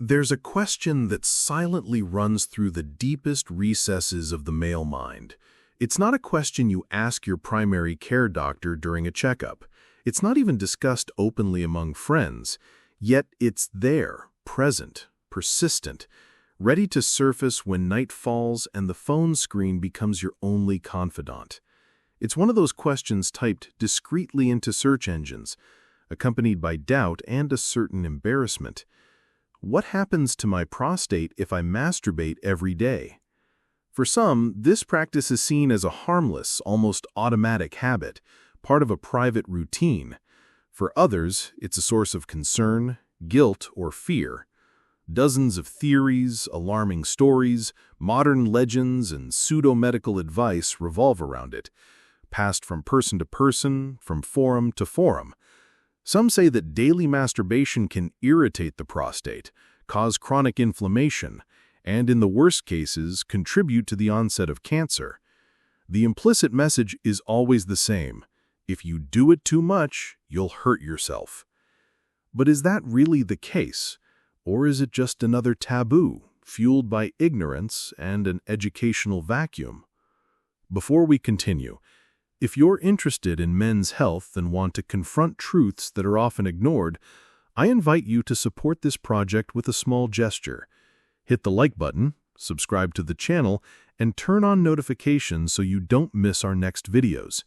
There's a question that silently runs through the deepest recesses of the male mind. It's not a question you ask your primary care doctor during a checkup. It's not even discussed openly among friends. Yet it's there, present, persistent, ready to surface when night falls and the phone screen becomes your only confidant. It's one of those questions typed discreetly into search engines, accompanied by doubt and a certain embarrassment. What happens to my prostate if I masturbate every day? For some, this practice is seen as a harmless, almost automatic habit, part of a private routine. For others, it's a source of concern, guilt, or fear. Dozens of theories, alarming stories, modern legends, and pseudo-medical advice revolve around it, passed from person to person, from forum to forum. Some say that daily masturbation can irritate the prostate, cause chronic inflammation, and in the worst cases, contribute to the onset of cancer. The implicit message is always the same. If you do it too much, you'll hurt yourself. But is that really the case? Or is it just another taboo, fueled by ignorance and an educational vacuum? Before we continue, if you're interested in men's health and want to confront truths that are often ignored, I invite you to support this project with a small gesture. Hit the like button, subscribe to the channel, and turn on notifications so you don't miss our next videos.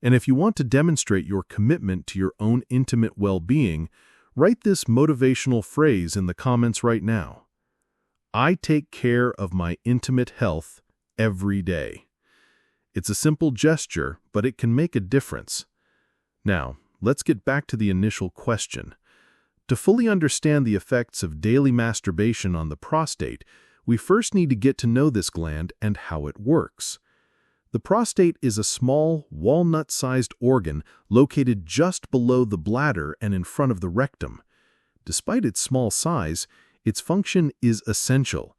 And if you want to demonstrate your commitment to your own intimate well-being, write this motivational phrase in the comments right now. I take care of my intimate health every day. It's a simple gesture, but it can make a difference. Now, let's get back to the initial question. To fully understand the effects of daily masturbation on the prostate, we first need to get to know this gland and how it works. The prostate is a small, walnut-sized organ located just below the bladder and in front of the rectum. Despite its small size, its function is essential.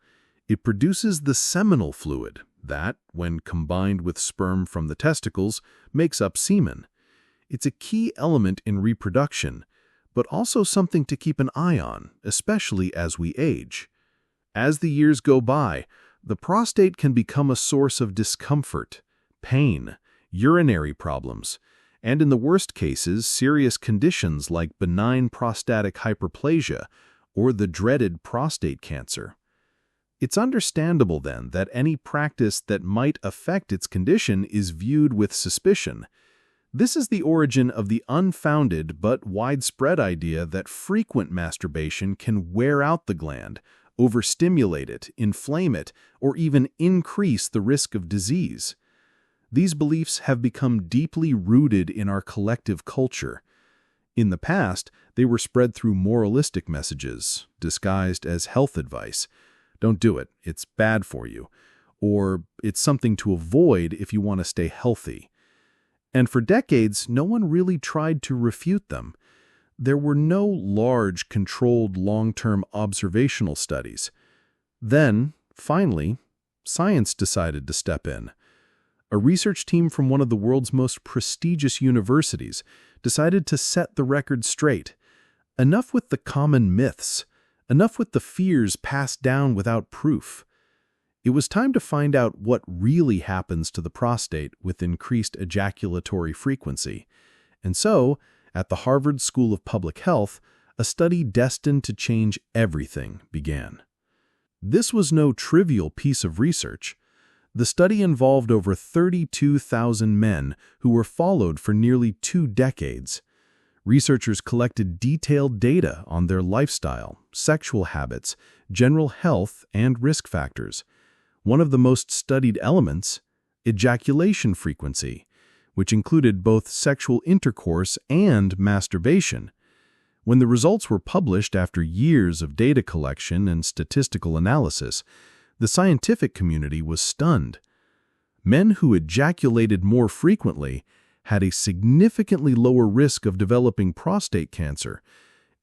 It produces the seminal fluid that, when combined with sperm from the testicles, makes up semen. It's a key element in reproduction, but also something to keep an eye on, especially as we age. As the years go by, the prostate can become a source of discomfort, pain, urinary problems, and in the worst cases, serious conditions like benign prostatic hyperplasia or the dreaded prostate cancer. It's understandable, then, that any practice that might affect its condition is viewed with suspicion. This is the origin of the unfounded but widespread idea that frequent masturbation can wear out the gland, overstimulate it, inflame it, or even increase the risk of disease. These beliefs have become deeply rooted in our collective culture. In the past, they were spread through moralistic messages, disguised as health advice. Don't do it, it's bad for you. Or it's something to avoid if you want to stay healthy. And for decades, no one really tried to refute them. There were no large, controlled, long-term observational studies. Then, finally, science decided to step in. A research team from one of the world's most prestigious universities decided to set the record straight. Enough with the common myths. Enough with the fears passed down without proof. It was time to find out what really happens to the prostate with increased ejaculatory frequency. And so, at the Harvard School of Public Health, a study destined to change everything began. This was no trivial piece of research. The study involved over 32,000 men who were followed for nearly 2 decades. Researchers collected detailed data on their lifestyle, sexual habits, general health, and risk factors. One of the most studied elements, ejaculation frequency, which included both sexual intercourse and masturbation. When the results were published after years of data collection and statistical analysis, the scientific community was stunned. Men who ejaculated more frequently had a significantly lower risk of developing prostate cancer,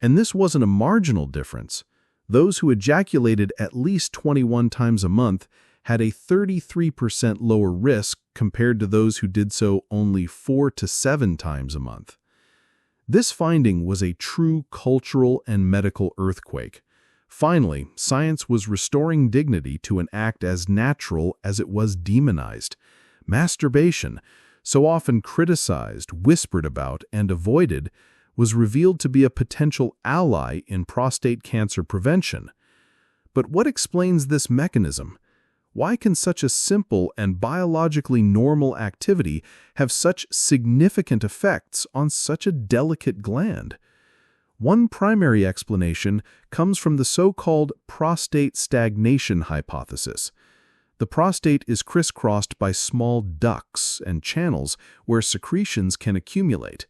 and this wasn't a marginal difference. Those who ejaculated at least 21 times a month had a 33% lower risk compared to those who did so only 4 to 7 times a month. This finding was a true cultural and medical earthquake. Finally, science was restoring dignity to an act as natural as it was demonized. Masturbation, so often criticized, whispered about, and avoided, was revealed to be a potential ally in prostate cancer prevention. But what explains this mechanism? Why can such a simple and biologically normal activity have such significant effects on such a delicate gland? One primary explanation comes from the so-called prostate stagnation hypothesis. The prostate is crisscrossed by small ducts and channels where secretions can accumulate.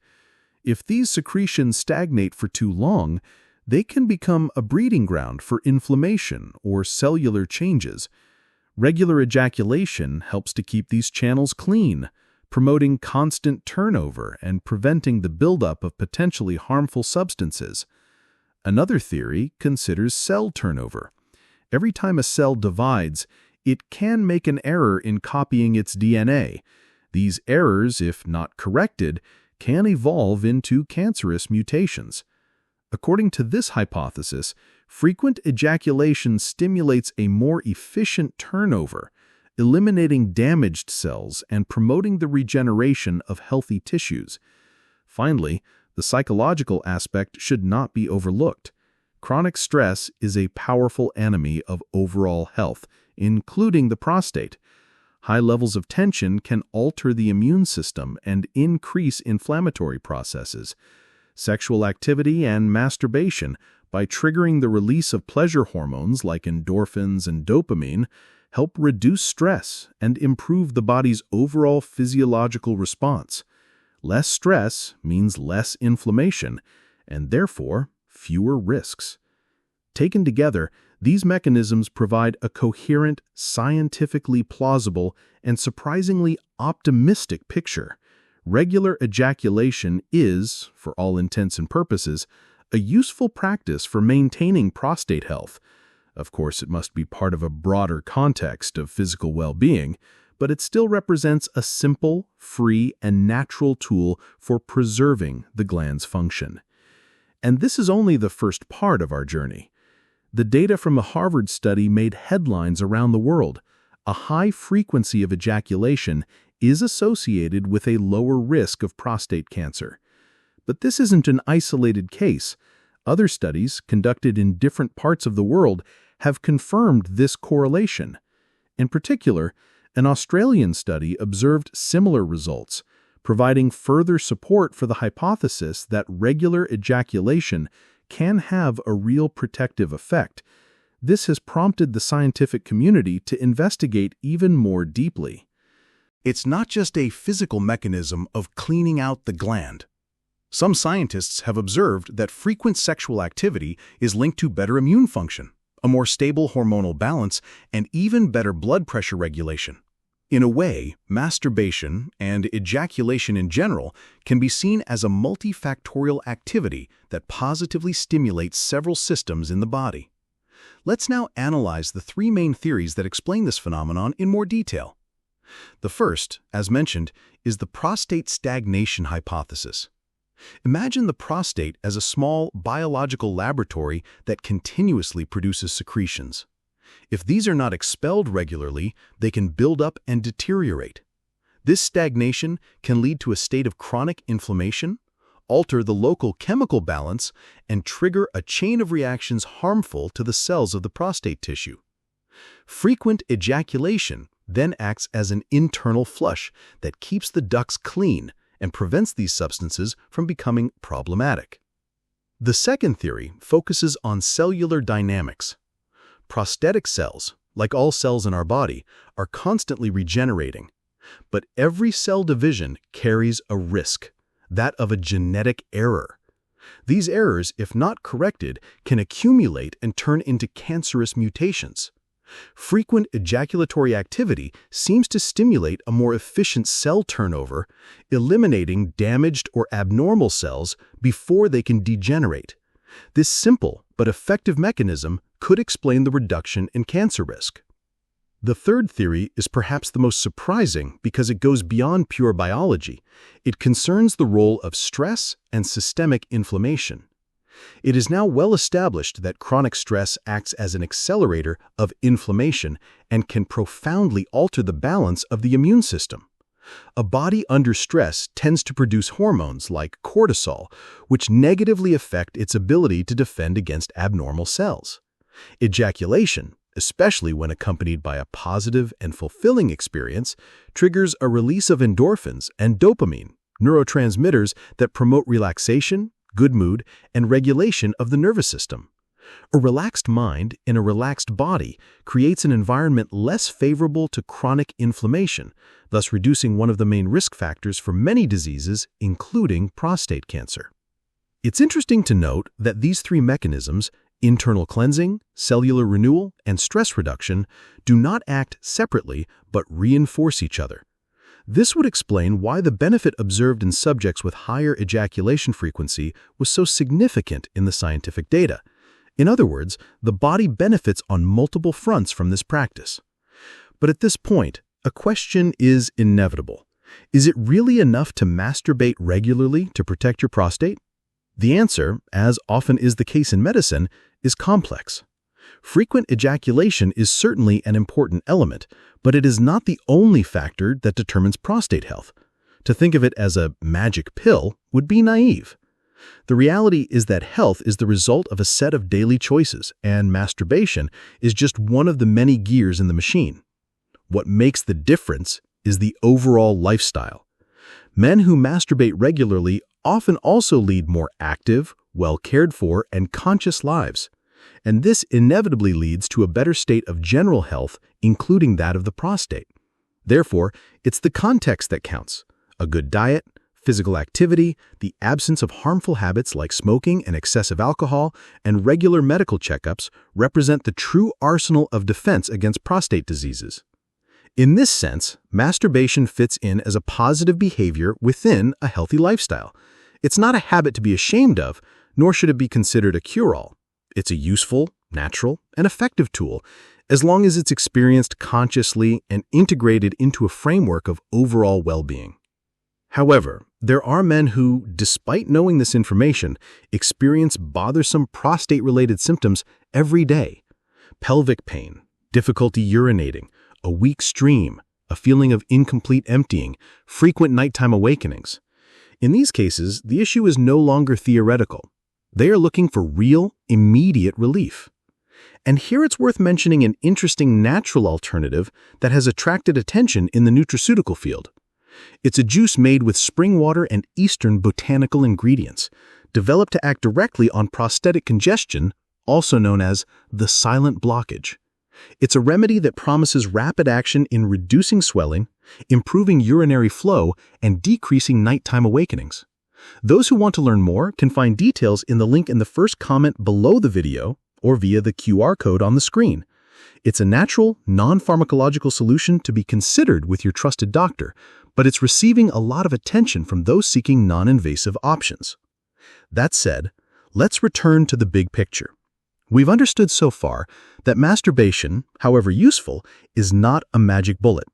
If these secretions stagnate for too long, they can become a breeding ground for inflammation or cellular changes. Regular ejaculation helps to keep these channels clean, promoting constant turnover and preventing the buildup of potentially harmful substances. Another theory considers cell turnover. Every time a cell divides, it can make an error in copying its DNA. These errors, if not corrected, can evolve into cancerous mutations. According to this hypothesis, frequent ejaculation stimulates a more efficient turnover, eliminating damaged cells and promoting the regeneration of healthy tissues. Finally, the psychological aspect should not be overlooked. Chronic stress is a powerful enemy of overall health, including the prostate. High levels of tension can alter the immune system and increase inflammatory processes. Sexual activity and masturbation, by triggering the release of pleasure hormones like endorphins and dopamine, help reduce stress and improve the body's overall physiological response. Less stress means less inflammation, and therefore fewer risks. Taken together, these mechanisms provide a coherent, scientifically plausible, and surprisingly optimistic picture. Regular ejaculation is, for all intents and purposes, a useful practice for maintaining prostate health. Of course, it must be part of a broader context of physical well-being, but it still represents a simple, free, and natural tool for preserving the gland's function. And this is only the first part of our journey. The data from a Harvard study made headlines around the world. A high frequency of ejaculation is associated with a lower risk of prostate cancer. But this isn't an isolated case. Other studies, conducted in different parts of the world, have confirmed this correlation. In particular, an Australian study observed similar results, providing further support for the hypothesis that regular ejaculation can have a real protective effect. This has prompted the scientific community to investigate even more deeply. It's not just a physical mechanism of cleaning out the gland. Some scientists have observed that frequent sexual activity is linked to better immune function, a more stable hormonal balance, and even better blood pressure regulation. In a way, masturbation and ejaculation in general can be seen as a multifactorial activity that positively stimulates several systems in the body. Let's now analyze the three main theories that explain this phenomenon in more detail. The first, as mentioned, is the prostate stagnation hypothesis. Imagine the prostate as a small biological laboratory that continuously produces secretions. If these are not expelled regularly, they can build up and deteriorate. This stagnation can lead to a state of chronic inflammation, alter the local chemical balance, and trigger a chain of reactions harmful to the cells of the prostate tissue. Frequent ejaculation then acts as an internal flush that keeps the ducts clean and prevents these substances from becoming problematic. The second theory focuses on cellular dynamics. Prostatic cells, like all cells in our body, are constantly regenerating. But every cell division carries a risk, that of a genetic error. These errors, if not corrected, can accumulate and turn into cancerous mutations. Frequent ejaculatory activity seems to stimulate a more efficient cell turnover, eliminating damaged or abnormal cells before they can degenerate. This simple but effective mechanism could explain the reduction in cancer risk. The third theory is perhaps the most surprising because it goes beyond pure biology. It concerns the role of stress and systemic inflammation. It is now well established that chronic stress acts as an accelerator of inflammation and can profoundly alter the balance of the immune system. A body under stress tends to produce hormones like cortisol, which negatively affect its ability to defend against abnormal cells. Ejaculation, especially when accompanied by a positive and fulfilling experience, triggers a release of endorphins and dopamine, neurotransmitters that promote relaxation, good mood, and regulation of the nervous system. A relaxed mind in a relaxed body creates an environment less favorable to chronic inflammation, thus reducing one of the main risk factors for many diseases, including prostate cancer. It's interesting to note that these three mechanisms, internal cleansing, cellular renewal, and stress reduction, do not act separately but reinforce each other. This would explain why the benefit observed in subjects with higher ejaculation frequency was so significant in the scientific data. In other words, the body benefits on multiple fronts from this practice. But at this point, a question is inevitable. Is it really enough to masturbate regularly to protect your prostate? The answer, as often is the case in medicine, is complex. Frequent ejaculation is certainly an important element, but it is not the only factor that determines prostate health. To think of it as a magic pill would be naive. The reality is that health is the result of a set of daily choices, and masturbation is just one of the many gears in the machine. What makes the difference is the overall lifestyle. Men who masturbate regularly often also lead more active, well-cared for, and conscious lives. And this inevitably leads to a better state of general health, including that of the prostate. Therefore, it's the context that counts. A good diet, physical activity, the absence of harmful habits like smoking and excessive alcohol, and regular medical checkups represent the true arsenal of defense against prostate diseases. In this sense, masturbation fits in as a positive behavior within a healthy lifestyle. It's not a habit to be ashamed of, nor should it be considered a cure-all. It's a useful, natural, and effective tool, as long as it's experienced consciously and integrated into a framework of overall well-being. However, there are men who, despite knowing this information, experience bothersome prostate-related symptoms every day. Pelvic pain, difficulty urinating, a weak stream, a feeling of incomplete emptying, frequent nighttime awakenings. In these cases, the issue is no longer theoretical. They are looking for real, immediate relief. And here it's worth mentioning an interesting natural alternative that has attracted attention in the nutraceutical field. It's a juice made with spring water and Eastern botanical ingredients, developed to act directly on prostatic congestion, also known as the silent blockage. It's a remedy that promises rapid action in reducing swelling, improving urinary flow, and decreasing nighttime awakenings. Those who want to learn more can find details in the link in the first comment below the video or via the QR code on the screen. It's a natural, non-pharmacological solution to be considered with your trusted doctor, but it's receiving a lot of attention from those seeking non-invasive options. That said, let's return to the big picture. We've understood so far that masturbation, however useful, is not a magic bullet.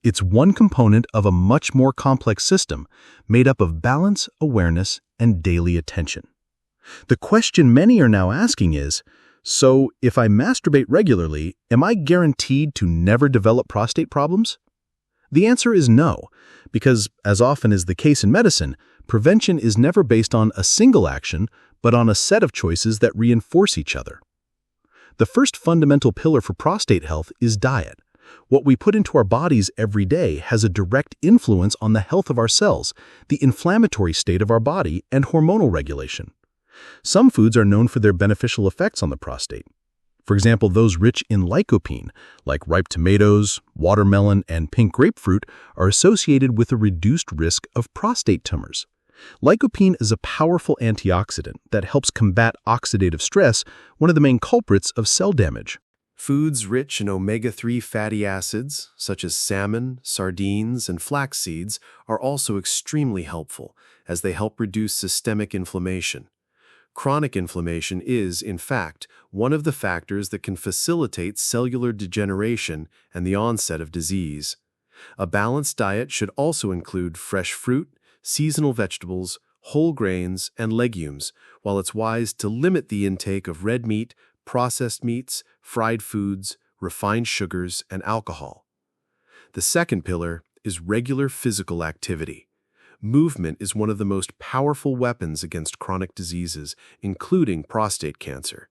It's one component of a much more complex system made up of balance, awareness, and daily attention. The question many are now asking is, so if I masturbate regularly, am I guaranteed to never develop prostate problems? The answer is no, because as often is the case in medicine, prevention is never based on a single action, but on a set of choices that reinforce each other. The first fundamental pillar for prostate health is diet. What we put into our bodies every day has a direct influence on the health of our cells, the inflammatory state of our body, and hormonal regulation. Some foods are known for their beneficial effects on the prostate. For example, those rich in lycopene, like ripe tomatoes, watermelon, and pink grapefruit, are associated with a reduced risk of prostate tumors. Lycopene is a powerful antioxidant that helps combat oxidative stress, one of the main culprits of cell damage. Foods rich in omega-3 fatty acids, such as salmon, sardines, and flax seeds, are also extremely helpful, as they help reduce systemic inflammation. Chronic inflammation is, in fact, one of the factors that can facilitate cellular degeneration and the onset of disease. A balanced diet should also include fresh fruit, seasonal vegetables, whole grains, and legumes, while it's wise to limit the intake of red meat, processed meats, fried foods, refined sugars, and alcohol. The second pillar is regular physical activity. Movement is one of the most powerful weapons against chronic diseases, including prostate cancer.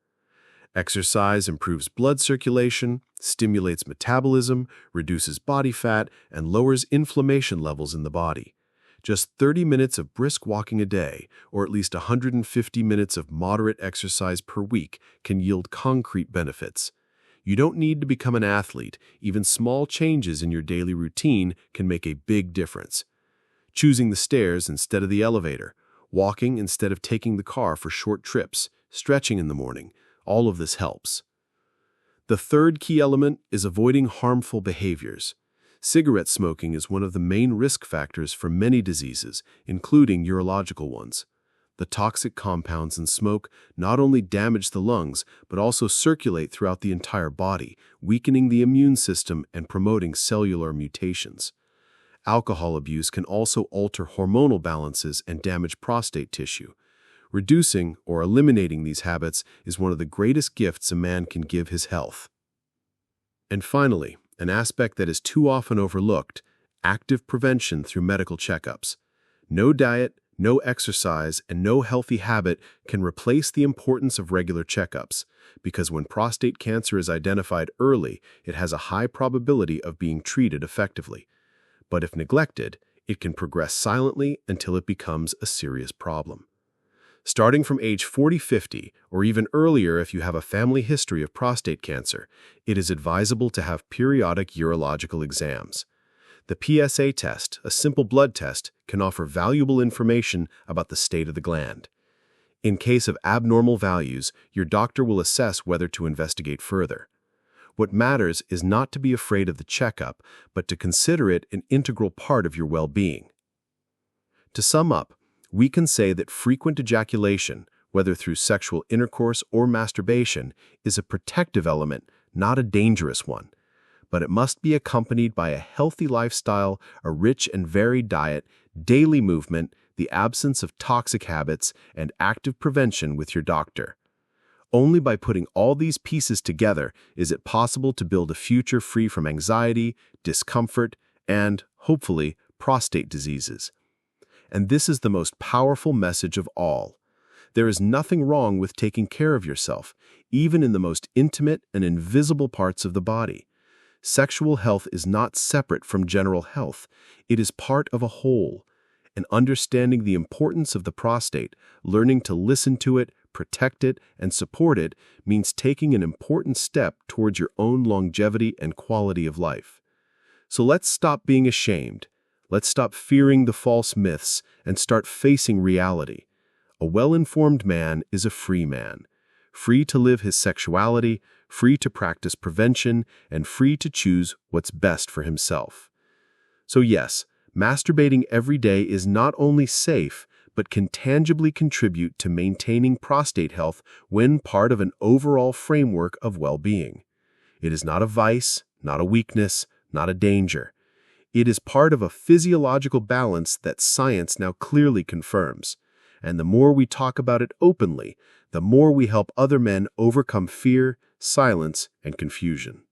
Exercise improves blood circulation, stimulates metabolism, reduces body fat, and lowers inflammation levels in the body. Just 30 minutes of brisk walking a day, or at least 150 minutes of moderate exercise per week, can yield concrete benefits. You don't need to become an athlete. Even small changes in your daily routine can make a big difference. Choosing the stairs instead of the elevator, walking instead of taking the car for short trips, stretching in the morning, all of this helps. The third key element is avoiding harmful behaviors. Cigarette smoking is one of the main risk factors for many diseases, including urological ones. The toxic compounds in smoke not only damage the lungs, but also circulate throughout the entire body, weakening the immune system and promoting cellular mutations. Alcohol abuse can also alter hormonal balances and damage prostate tissue. Reducing or eliminating these habits is one of the greatest gifts a man can give his health. And finally, an aspect that is too often overlooked, active prevention through medical checkups. No diet, no exercise, and no healthy habit can replace the importance of regular checkups, because when prostate cancer is identified early, it has a high probability of being treated effectively. But if neglected, it can progress silently until it becomes a serious problem. Starting from age 40-50, or even earlier if you have a family history of prostate cancer, it is advisable to have periodic urological exams. The PSA test, a simple blood test, can offer valuable information about the state of the gland. In case of abnormal values, your doctor will assess whether to investigate further. What matters is not to be afraid of the checkup, but to consider it an integral part of your well-being. To sum up, we can say that frequent ejaculation, whether through sexual intercourse or masturbation, is a protective element, not a dangerous one. But it must be accompanied by a healthy lifestyle, a rich and varied diet, daily movement, the absence of toxic habits, and active prevention with your doctor. Only by putting all these pieces together is it possible to build a future free from anxiety, discomfort, and, hopefully, prostate diseases. And this is the most powerful message of all. There is nothing wrong with taking care of yourself, even in the most intimate and invisible parts of the body. Sexual health is not separate from general health. It is part of a whole. And understanding the importance of the prostate, learning to listen to it, protect it, and support it means taking an important step towards your own longevity and quality of life. So let's stop being ashamed. Let's stop fearing the false myths and start facing reality. A well-informed man is a free man, free to live his sexuality, free to practice prevention, and free to choose what's best for himself. So yes, masturbating every day is not only safe, but can tangibly contribute to maintaining prostate health when part of an overall framework of well-being. It is not a vice, not a weakness, not a danger. It is part of a physiological balance that science now clearly confirms. And the more we talk about it openly, the more we help other men overcome fear, silence, and confusion.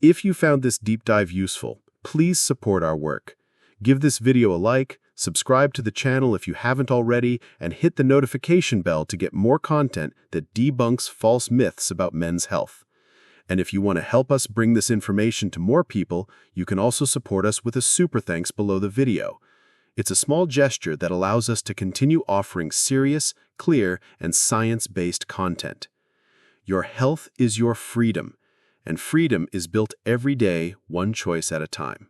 If you found this deep dive useful, please support our work. Give this video a like, subscribe to the channel if you haven't already, and hit the notification bell to get more content that debunks false myths about men's health. And if you want to help us bring this information to more people, you can also support us with a super thanks below the video. It's a small gesture that allows us to continue offering serious, clear, and science-based content. Your health is your freedom, and freedom is built every day, one choice at a time.